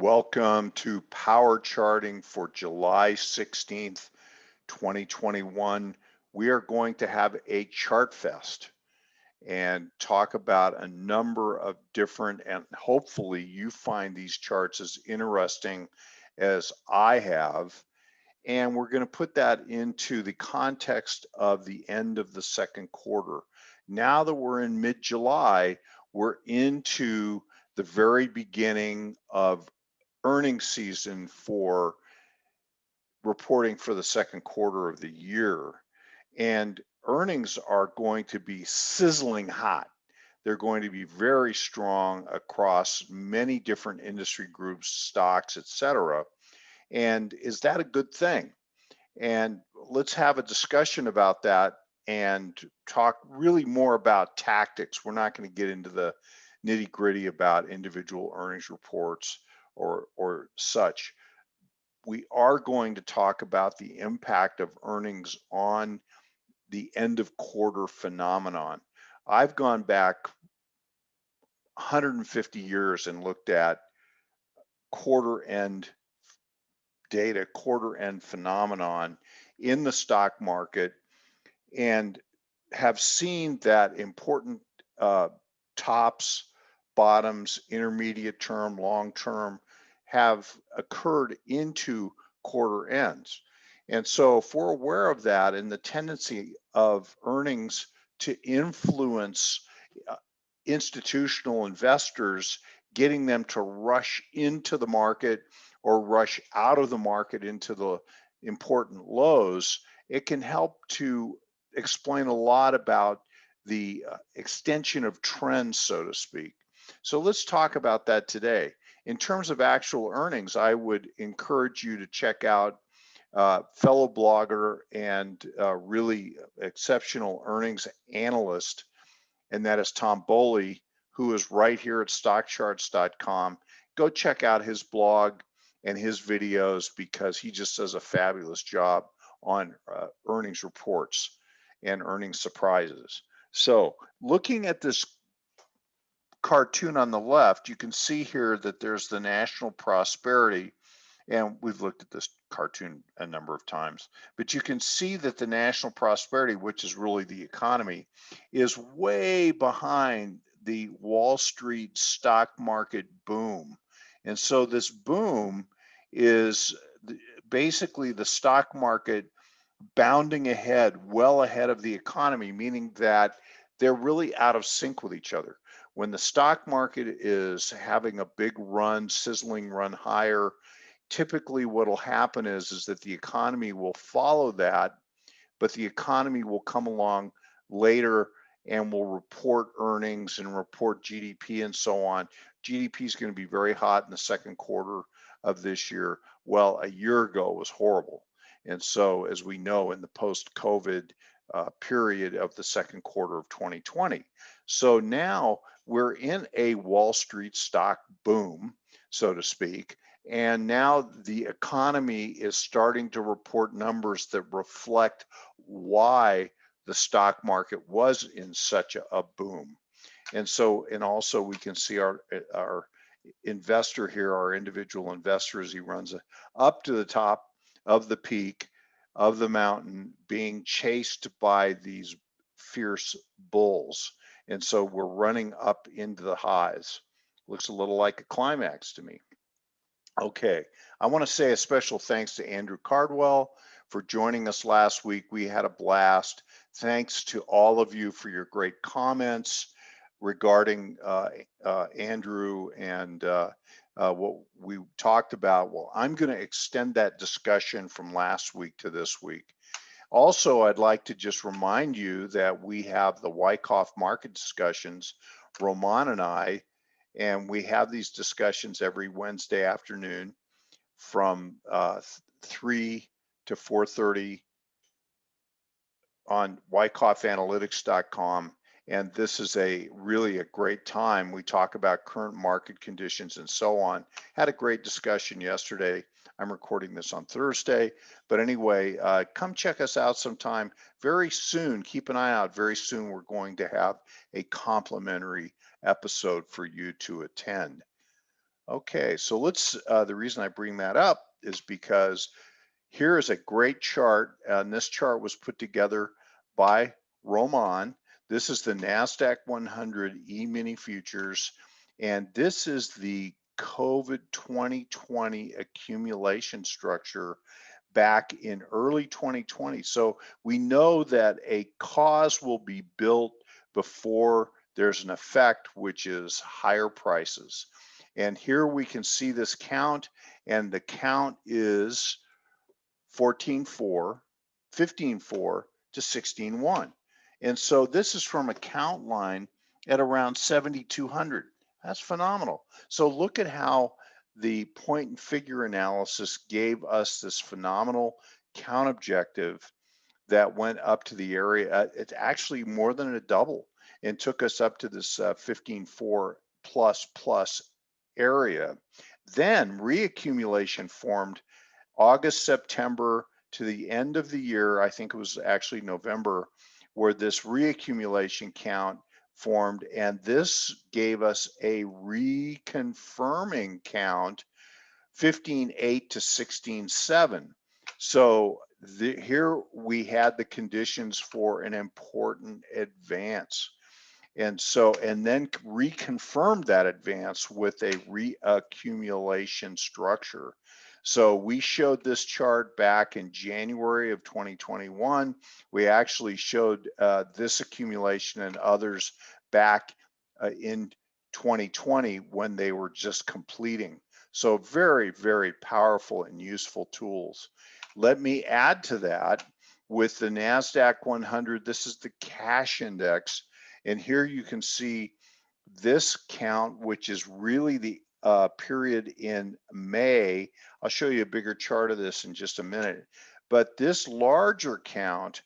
Welcome to Power Charting for July 16th, 2021. We are going to have a Chartfest and talk about a number of different, and hopefully you find these charts as interesting as I have. And we're going to put that into the context of the end of the second quarter. Now that we're in mid-July, we're into the very beginning of earnings season for reporting for the second quarter of the year. And earnings are going to be sizzling hot. They're going to be very strong across many different industry groups, stocks, etc. And is that a good thing? And let's have a discussion about that and talk really more about tactics. We're not going to get into the nitty gritty about individual earnings reports or such. We are going to talk about the impact of earnings on the end of quarter phenomenon. I've gone back 150 years and looked at quarter end data, quarter end phenomenon in the stock market, and have seen that important tops, bottoms, intermediate term, long term have occurred into quarter ends. And so if we're aware of that and the tendency of earnings to influence institutional investors, getting them to rush into the market or rush out of the market into the important lows, it can help to explain a lot about the extension of trends, so to speak. So let's talk about that today. In terms of actual earnings, I would encourage you to check out fellow blogger and really exceptional earnings analyst, and that is Tom Boley, who is right here at StockCharts.com. Go check out his blog and his videos because he just does a fabulous job on earnings reports and earnings surprises. So looking at this cartoon on the left, you can see here that there's the national prosperity, and we've looked at this cartoon a number of times, but you can see that the national prosperity, which is really the economy, is way behind the Wall Street stock market boom. And so this boom is basically the stock market bounding ahead, well ahead of the economy, meaning that they're really out of sync with each other. When the stock market is having a big run, sizzling run higher, typically what will happen is that the economy will follow that, but the economy will come along later and will report earnings and report GDP and so on. GDP is going to be very hot in the second quarter of this year. Well, a year ago was horrible. And so, as we know, in the post-COVID period of the second quarter of 2020. So now we're in a Wall Street stock boom, so to speak. And now the economy is starting to report numbers that reflect why the stock market was in such a boom. And so, and also we can see our investor here, our individual investor, as he runs up to the top of the peak of the mountain, being chased by these fierce bulls. And so we're running up into the highs. Looks a little like a climax to me. Okay, I want to say a special thanks to Andrew Cardwell for joining us last week. We had a blast. Thanks to all of you for your great comments regarding Andrew and what we talked about. Well, I'm going to extend that discussion from last week to this week. Also, I'd like to just remind you that we have the Wyckoff market discussions, Roman and I, and we have these discussions every Wednesday afternoon from 3 to 4:30 on wyckoffanalytics.com. And this is really a great time. We talk about current market conditions and so on. Had a great discussion yesterday. I'm recording this on Thursday. But anyway, come check us out sometime. Very soon, keep an eye out. Very soon, we're going to have a complimentary episode for you to attend. Okay, so let's, the reason I bring that up is because here is a great chart, and this chart was put together by Roman. This is the NASDAQ 100 E-mini futures, and this is the COVID 2020 accumulation structure back in early 2020. So we know that a cause will be built before there's an effect, which is higher prices. And here we can see this count, and the count is 14.4, 15.4 to 16.1. And so this is from a count line at around 7,200. That's phenomenal. So look at how the point and figure analysis gave us this phenomenal count objective that went up to the area. It's actually more than a double and took us up to this 15.4 plus area. Then reaccumulation formed August, September to the end of the year. I think it was actually November, where this reaccumulation count formed, and this gave us a reconfirming count 15.8 to 16.7. So here we had the conditions for an important advance. And so, and then reconfirmed that advance with a reaccumulation structure. So we showed this chart back in January of 2021. We actually showed this accumulation and others back in 2020 when they were just completing. So very, very powerful and useful tools. Let me add to that with the NASDAQ 100. This is the cash index. And here you can see this count, which is really the period in May. I'll show you a bigger chart of this in just a minute. But this larger count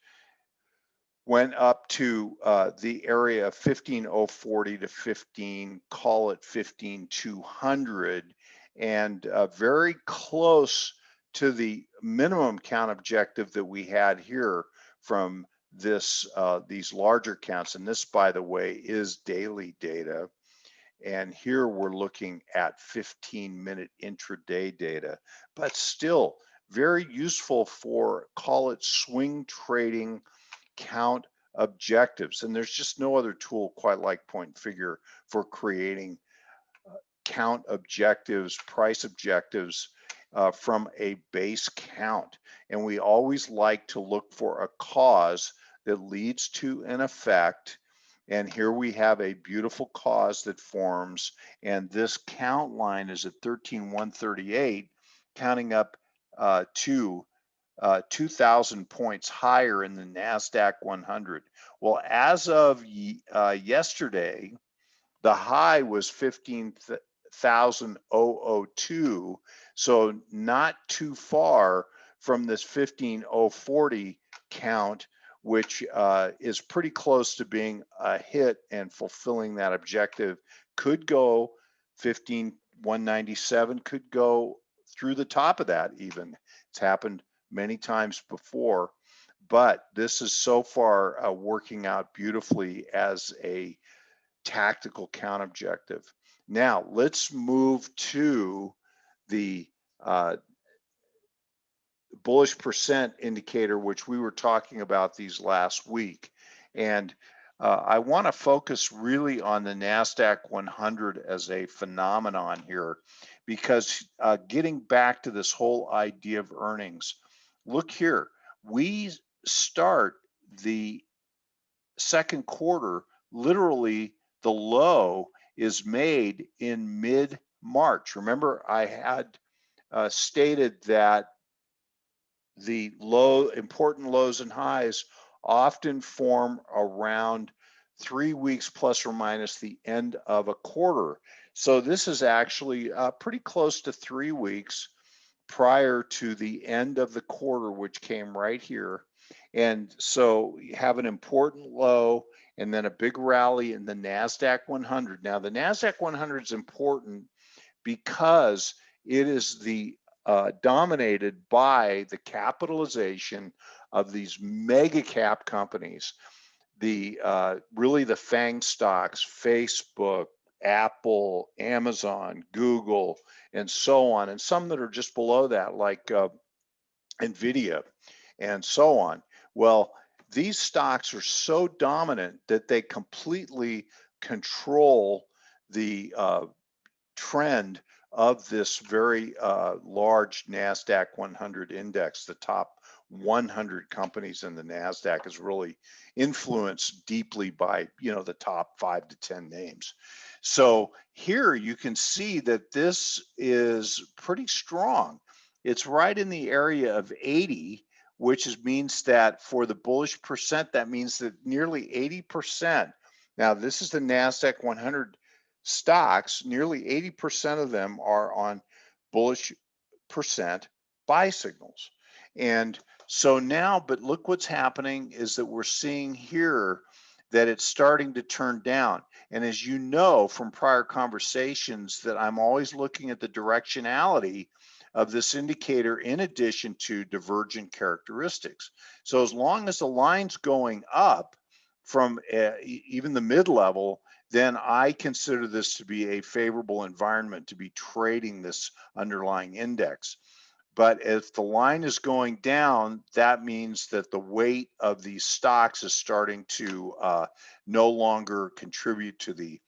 went up to the area of 15,040 to 15, call it 15,200, and very close to the minimum count objective that we had here from this these larger counts. And this, by the way, is daily data. And here we're looking at 15-minute intraday data, but still very useful for, call it, swing trading count objectives. And there's just no other tool quite like point and figure for creating count objectives, price objectives from a base count. And we always like to look for a cause that leads to an effect. And here we have a beautiful cause that forms, and this count line is at 13,138, counting up to 2,000 points higher in the NASDAQ 100. Well, as of yesterday, the high was 15,002, so not too far from this 15,040 count, which is pretty close to being a hit and fulfilling that objective. Could go 15,197, could go through the top of that even. It's happened many times before, but this is so far working out beautifully as a tactical count objective. Now let's move to the bullish percent indicator, which we were talking about these last week. And I want to focus really on the NASDAQ 100 as a phenomenon here, because getting back to this whole idea of earnings, look here, we start the second quarter, literally the low is made in mid-March. Remember, I had stated that the important lows and highs often form around 3 weeks plus or minus the end of a quarter. So this is actually pretty close to 3 weeks prior to the end of the quarter, which came right here. And so you have an important low and then a big rally in the NASDAQ 100. Now the NASDAQ 100 is important because it is the dominated by the capitalization of these mega cap companies, the really the FANG stocks, Facebook, Apple, Amazon, Google, and so on, and some that are just below that, like NVIDIA, and so on. Well, these stocks are so dominant that they completely control the trend of this very large NASDAQ 100 index. The top 100 companies in the NASDAQ is really influenced deeply by, the top 5 to 10 names. So here you can see that this is pretty strong. It's right in the area of 80, which means that for the bullish percent, that means that nearly 80%. Now, this is the NASDAQ 100 stocks, nearly 80% of them are on bullish percent buy signals. And so now, but look what's happening is that we're seeing here that it's starting to turn down. And as you know from prior conversations, that I'm always looking at the directionality of this indicator in addition to divergent characteristics. So as long as the line's going up from even the mid-level, then I consider this to be a favorable environment to be trading this underlying index. But if the line is going down, that means that the weight of these stocks is starting to no longer contribute to the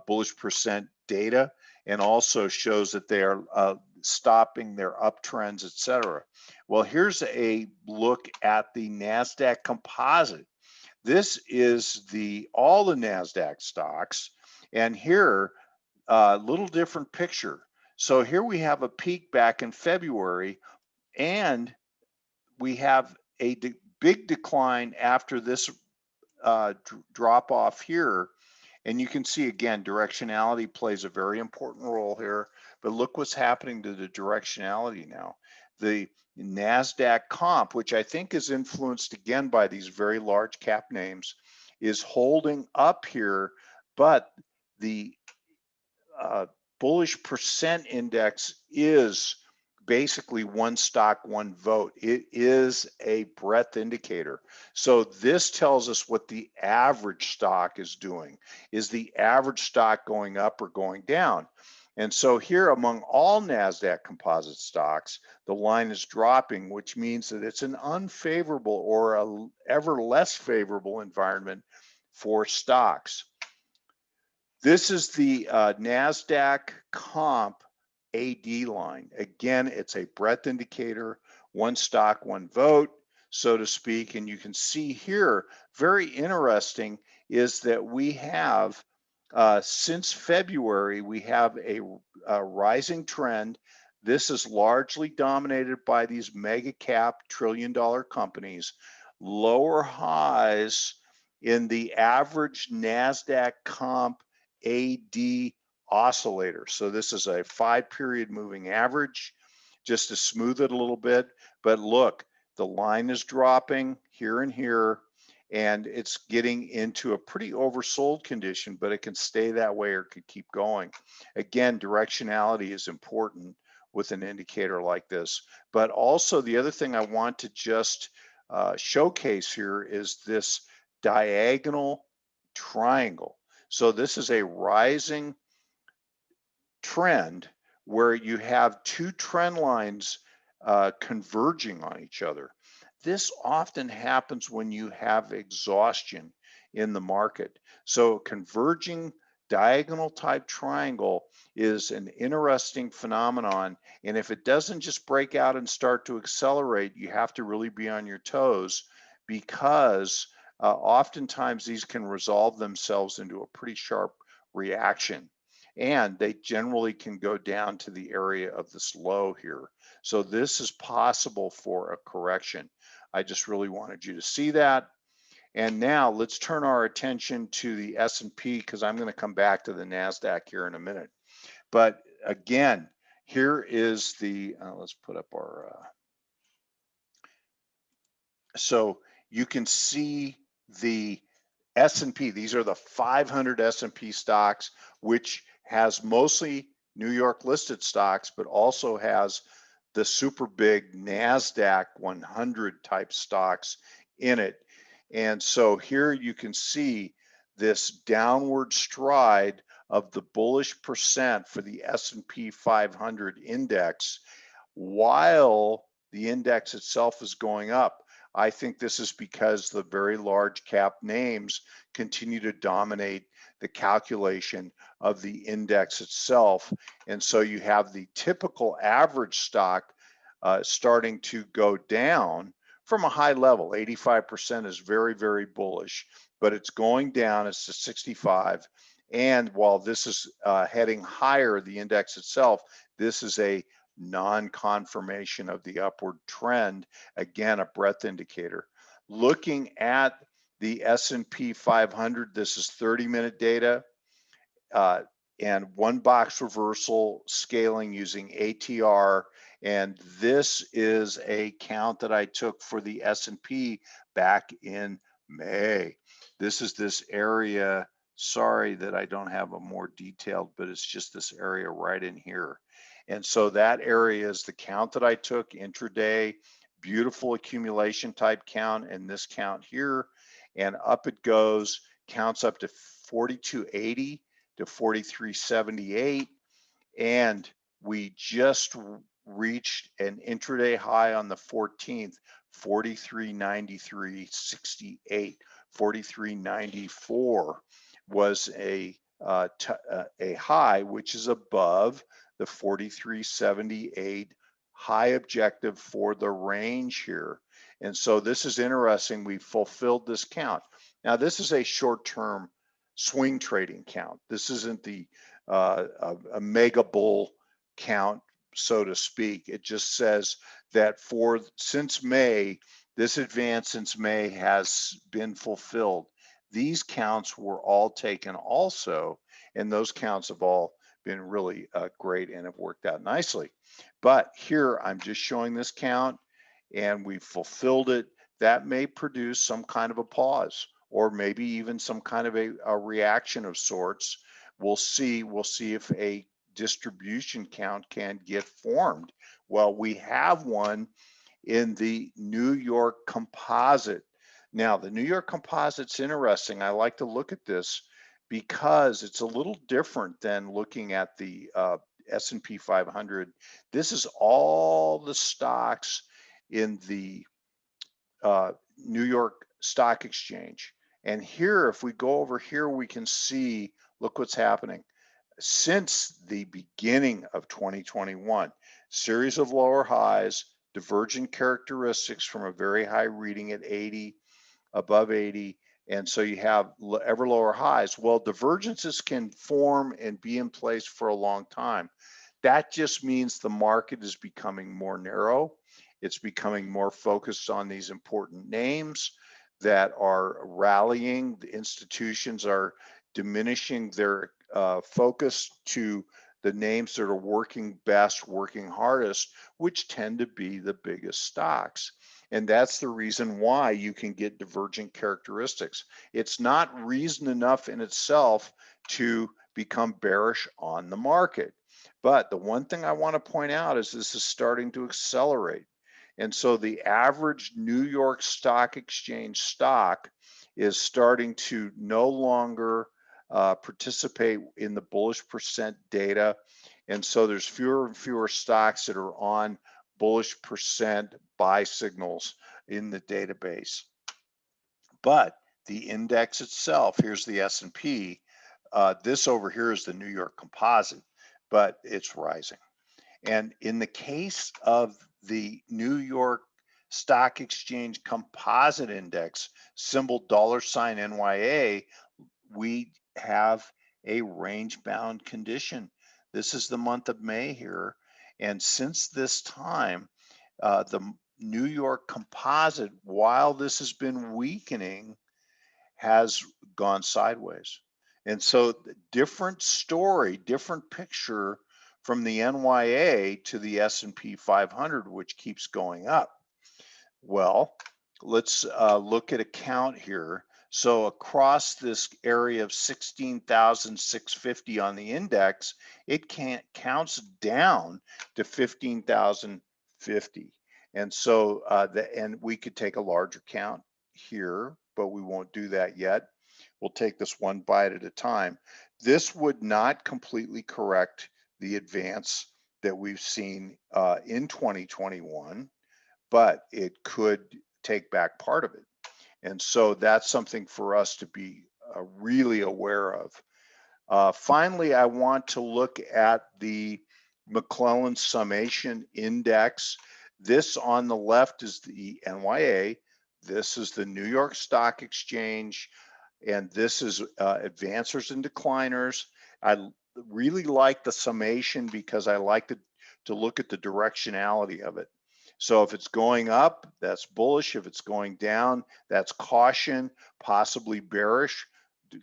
bullish percent data, and also shows that they are stopping their uptrends, etc. Well, here's a look at the NASDAQ Composite. This is all the NASDAQ stocks, and here, a little different picture. So here we have a peak back in February, and we have a big decline after this drop off here. And you can see again, directionality plays a very important role here, but look what's happening to the directionality now. The NASDAQ comp, which I think is influenced again by these very large cap names, is holding up here, but the bullish percent index is basically one stock, one vote. It is a breadth indicator. So this tells us what the average stock is doing. Is the average stock going up or going down? And so here among all NASDAQ composite stocks, the line is dropping, which means that it's an unfavorable or a ever less favorable environment for stocks. This is the NASDAQ comp AD line. Again, it's a breadth indicator, one stock, one vote, so to speak. And you can see here, very interesting is that we have, since February, we have a rising trend. This is largely dominated by these mega cap trillion-dollar companies, lower highs in the average NASDAQ comp AD oscillator. So this is a 5-period moving average, just to smooth it a little bit. But look, the line is dropping here and here, and it's getting into a pretty oversold condition, but it can stay that way or could keep going. Again, directionality is important with an indicator like this. But also the other thing I want to just showcase here is this diagonal triangle. So this is a rising trend where you have two trend lines converging on each other. This often happens when you have exhaustion in the market. So converging diagonal type triangle is an interesting phenomenon. And if it doesn't just break out and start to accelerate, you have to really be on your toes, because oftentimes these can resolve themselves into a pretty sharp reaction, and they generally can go down to the area of this low here. So this is possible for a correction. I just really wanted you to see that. And now let's turn our attention to the S&P, because I'm going to come back to the NASDAQ here in a minute. But again, here is the, let's put up our, so you can see the S&P. These are the 500 S&P stocks, which has mostly New York listed stocks, but also has the super big NASDAQ 100 type stocks in it. And so here you can see this downward stride of the bullish percent for the S&P 500 index while the index itself is going up. I think this is because the very large cap names continue to dominate the calculation of the index itself. And so you have the typical average stock starting to go down from a high level. 85% is very, very bullish, but it's going down. It's to 65. And while this is heading higher, the index itself, this is a non-confirmation of the upward trend. Again, a breadth indicator. Looking at the S&P 500, this is 30-minute data and one box reversal scaling using ATR. And this is a count that I took for the S&P back in May. This is this area. Sorry that I don't have a more detailed, but it's just this area right in here. And so that area is the count that I took intraday, beautiful accumulation type count, and this count here, and up it goes, counts up to 4280 to 4378, and we just reached an intraday high on the 14th, 4393.68. 4394 was a high, which is above the 4378 high objective for the range here. And so this is interesting. We fulfilled this count. Now this is a short-term swing trading count. This isn't the a mega bull count, so to speak. It just says that since May, this advance since May has been fulfilled. These counts were all taken also, and those counts have all been really great and have worked out nicely. But here I'm just showing this count and we've fulfilled it. That may produce some kind of a pause or maybe even some kind of a reaction of sorts. We'll see if a distribution count can get formed. Well, we have one in the New York Composite. Now, the New York Composite's interesting. I like to look at this because it's a little different than looking at the S&P 500. This is all the stocks in the New York Stock Exchange. And here, if we go over here, we can see, look what's happening. Since the beginning of 2021, series of lower highs, divergent characteristics from a very high reading at 80, above 80, and so you have ever lower highs. Well, divergences can form and be in place for a long time. That just means the market is becoming more narrow. It's becoming more focused on these important names that are rallying. The institutions are diminishing their focus to the names that are working best, working hardest, which tend to be the biggest stocks. And that's the reason why you can get divergent characteristics. It's not reason enough in itself to become bearish on the market. But the one thing I want to point out is this is starting to accelerate. And so the average New York Stock Exchange stock is starting to no longer participate in the bullish percent data. And so there's fewer and fewer stocks that are on bullish percent buy signals in the database. But the index itself, here's the S&P, this over here is the New York Composite, but it's rising. And in the case of the New York Stock Exchange Composite Index, symbol $NYA, we have a range-bound condition. This is the month of May here. And since this time, the New York Composite, while this has been weakening, has gone sideways. And so different story, different picture from the NYA to the S&P 500, which keeps going up. Well, let's look at a count here. So across this area of 16,650 on the index, it counts down to 15,050. And so, and we could take a larger count here, but we won't do that yet. We'll take this one bite at a time. This would not completely correct the advance that we've seen in 2021, but it could take back part of it. And so that's something for us to be really aware of. Finally, I want to look at the McClellan Summation Index. This on the left is the NYA. This is the New York Stock Exchange. And this is advancers and decliners. I really like the summation because I like to look at the directionality of it. So if it's going up, that's bullish. If it's going down, that's caution, possibly bearish,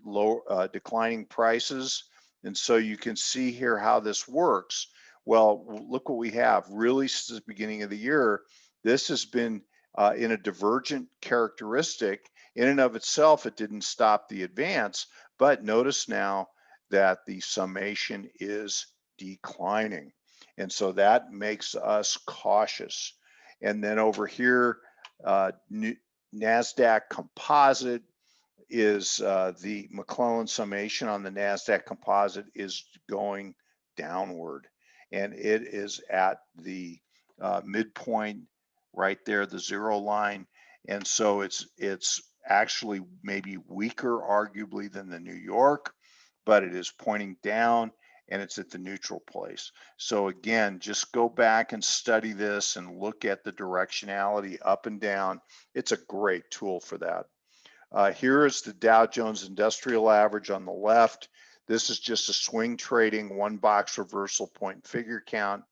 low declining prices. And so you can see here how this works. Well, look what we have. Really, since the beginning of the year, this has been in a divergent characteristic. In and of itself, it didn't stop the advance, but notice now that the summation is declining. And so that makes us cautious. And then over here, NASDAQ Composite is the McClellan Summation on the NASDAQ Composite is going downward. And it is at the midpoint right there, the zero line. And so it's actually maybe weaker arguably than the New York, but it is pointing down and it's at the neutral place. So again, just go back and study this and look at the directionality up and down. It's a great tool for that. Here is the Dow Jones Industrial Average on the left. This is just a swing trading one box reversal point figure count.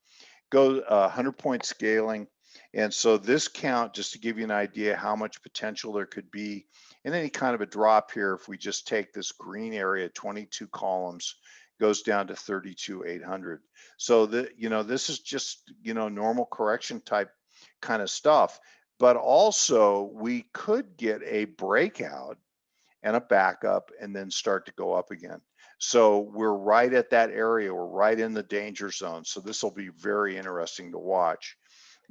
Go 100 point scaling. And so this count, just to give you an idea how much potential there could be in any kind of a drop here, if we just take this green area, 22 columns, goes down to 32,800. So this is just, normal correction type kind of stuff. But also we could get a breakout and a backup and then start to go up again. So we're right at that area. We're right in the danger zone. So this will be very interesting to watch.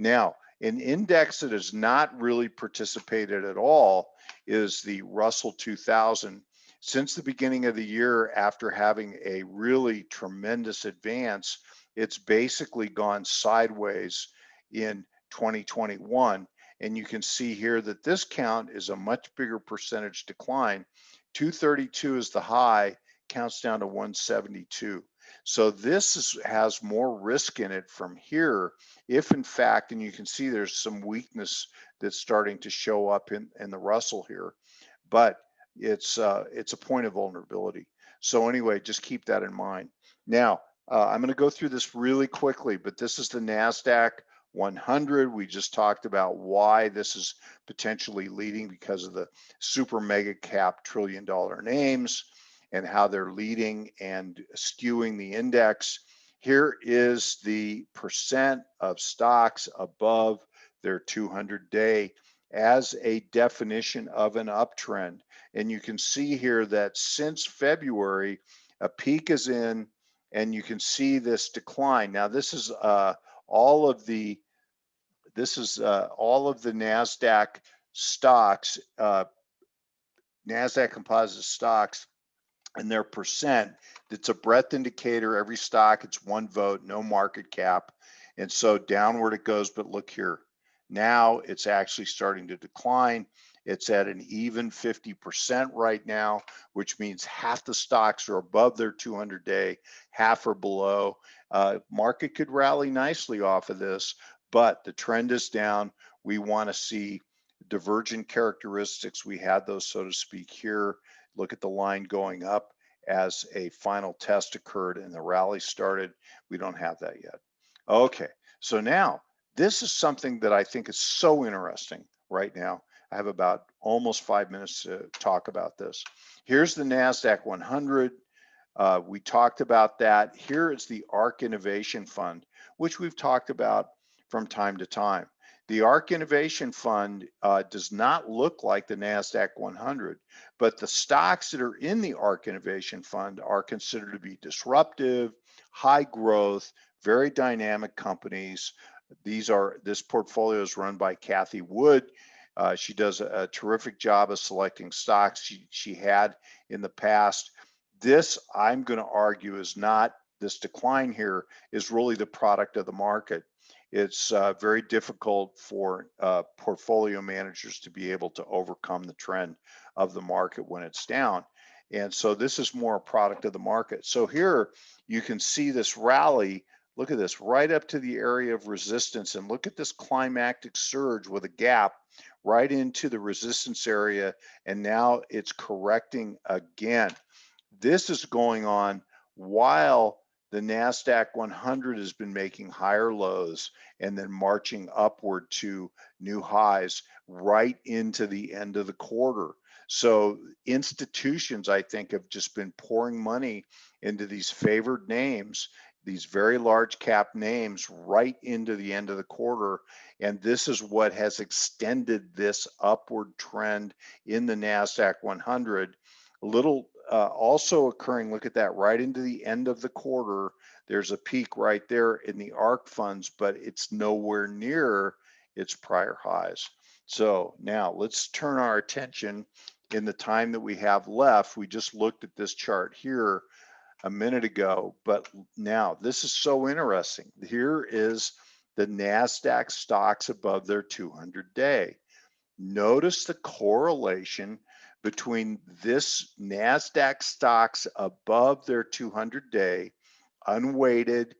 Now, an index that has not really participated at all is the Russell 2000. Since the beginning of the year, after having a really tremendous advance, it's basically gone sideways in 2021. And you can see here that this count is a much bigger percentage decline. 232 is the high, counts down to 172. So this has more risk in it from here, if in fact, and you can see there's some weakness that's starting to show up in the Russell here, but it's a point of vulnerability. So anyway, just keep that in mind. Now, I'm going to go through this really quickly, but this is the NASDAQ 100. We just talked about why this is potentially leading because of the super mega cap trillion-dollar names and how they're leading and skewing the index. Here is the percent of stocks above their 200-day as a definition of an uptrend. And you can see here that since February, a peak is in, and you can see this decline. Now, this is all of the NASDAQ stocks, NASDAQ composite stocks, and their percent. It's a breadth indicator. Every stock, it's one vote, no market cap. And so downward it goes, but look here. Now it's actually starting to decline. It's at an even 50% right now, which means half the stocks are above their 200-day, half are below. Market could rally nicely off of this, but the trend is down. We want to see divergent characteristics. We had those, so to speak, here. Look at the line going up as a final test occurred and the rally started. We don't have that yet. Okay, so now this is something that I think is so interesting right now. I have about almost 5 minutes to talk about this. Here's the NASDAQ 100. We talked about that. Here is the ARK Innovation Fund, which we've talked about from time to time. The ARK Innovation Fund does not look like the NASDAQ 100, but the stocks that are in the ARK Innovation Fund are considered to be disruptive, high growth, very dynamic companies. This portfolio is run by Kathy Wood. She does a terrific job of selecting stocks she had in the past. This, I'm going to argue, is not, this decline here is really the product of the market. It's very difficult for portfolio managers to be able to overcome the trend of the market when it's down. And so this is more a product of the market. So here you can see this rally. Look at this, right up to the area of resistance, and look at this climactic surge with a gap right into the resistance area, and now it's correcting again. This is going on while the NASDAQ 100 has been making higher lows and then marching upward to new highs right into the end of the quarter. So institutions, I think, have just been pouring money into these favored names, these very large cap names, right into the end of the quarter. And this is what has extended this upward trend in the NASDAQ 100. A little also occurring, look at that, right into the end of the quarter. There's a peak right there in the ARK funds, but it's nowhere near its prior highs. So now let's turn our attention in the time that we have left. We just looked at this chart here a minute ago, but now this is so interesting. Here is the NASDAQ stocks above their 200-day. Notice the correlation between this NASDAQ stocks above their 200-day, unweighted.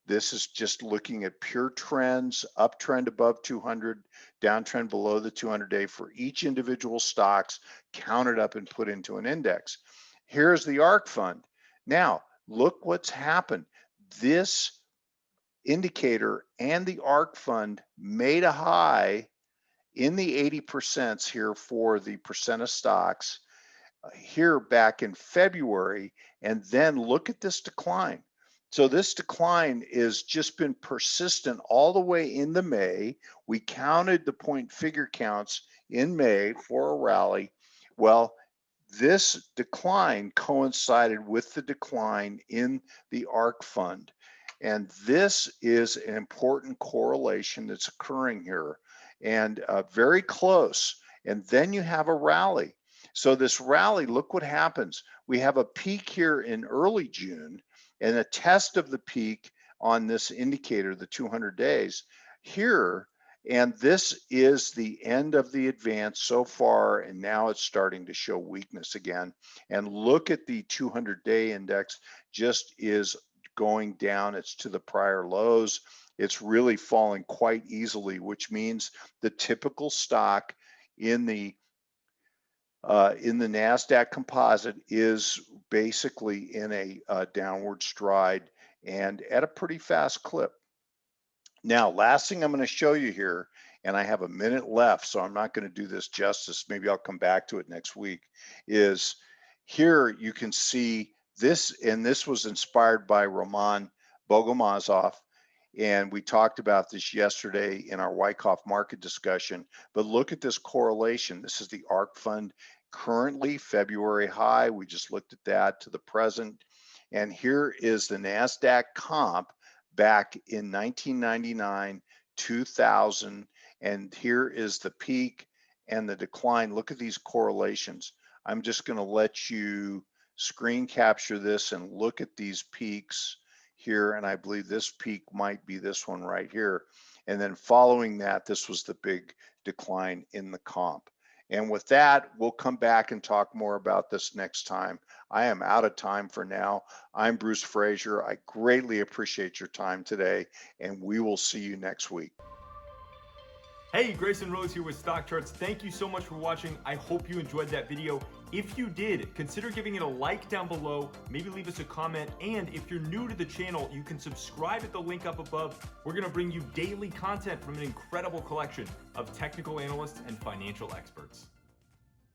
This is just looking at pure trends, uptrend above 200, downtrend below the 200-day for each individual stocks, counted up and put into an index. Here's the ARK Fund. Now, look what's happened. This indicator and the ARK Fund made a high in the 80% here for the percent of stocks here back in February, and then look at this decline. So this decline has just been persistent all the way into May. We counted the point figure counts in May for a rally. Well, this decline coincided with the decline in the ARK Fund. And this is an important correlation that's occurring here, and very close. And then you have a rally. So this rally, look what happens. We have a peak here in early June and a test of the peak on this indicator, the 200 days here. And this is the end of the advance so far, and now it's starting to show weakness again. And look at the 200-day index, just is going down. It's to the prior lows. It's really falling quite easily, which means the typical stock in the NASDAQ Composite is basically in a downward stride and at a pretty fast clip. Now, last thing I'm going to show you here, and I have a minute left, so I'm not going to do this justice. Maybe I'll come back to it next week, is here you can see this, and this was inspired by Roman Bogomazov. And we talked about this yesterday in our Wyckoff market discussion, but look at this correlation. This is the ARK Fund currently February high. We just looked at that to the present. And here is the NASDAQ comp back in 1999, 2000. And here is the peak and the decline. Look at these correlations. I'm just going to let you screen capture this and look at these peaks here, and I believe this peak might be this one right here. And then following that, this was the big decline in the comp. And with that, we'll come back and talk more about this next time. I am out of time for now. I'm Bruce Fraser. I greatly appreciate your time today, and we will see you next week. Hey, Grayson Rose here with StockCharts. Thank you so much for watching. I hope you enjoyed that video. If you did, consider giving it a like down below, maybe leave us a comment, and if you're new to the channel, you can subscribe at the link up above. We're gonna bring you daily content from an incredible collection of technical analysts and financial experts.